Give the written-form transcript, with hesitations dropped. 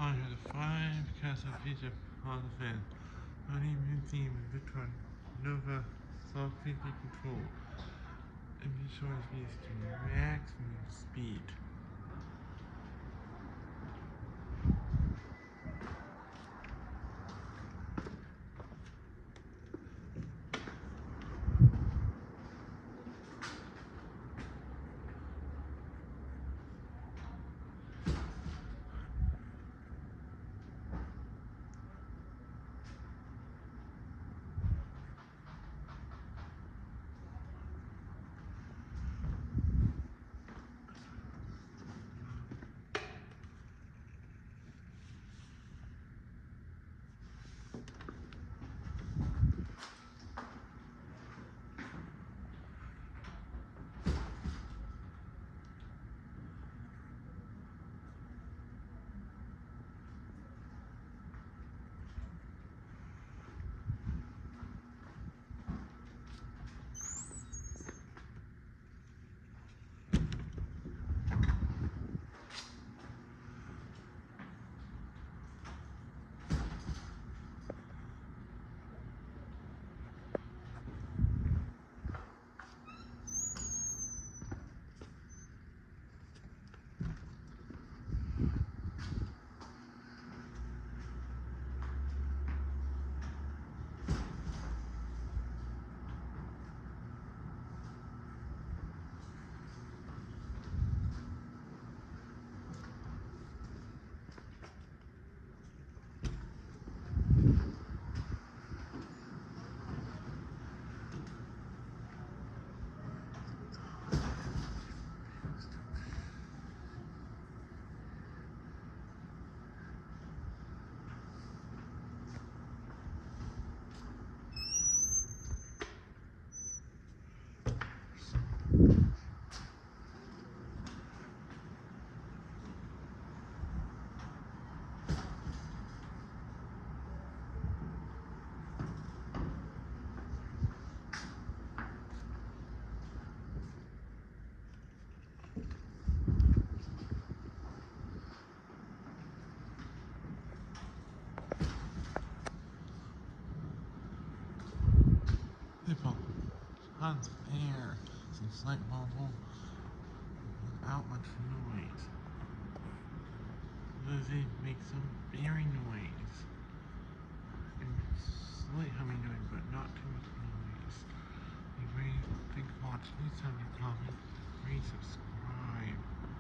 Connor the Five, Castle Feature, Hall of Fame, Honey Museum, Victor Nova, Soft Feature Control, and be sure to use to maximum speed. People, tons of air, some slight bubble, without much noise. Lizzie makes some bearing noise, and slight humming noise, but not too much noise. Anyway, thanks for watching. Please have a comment, rate, subscribe.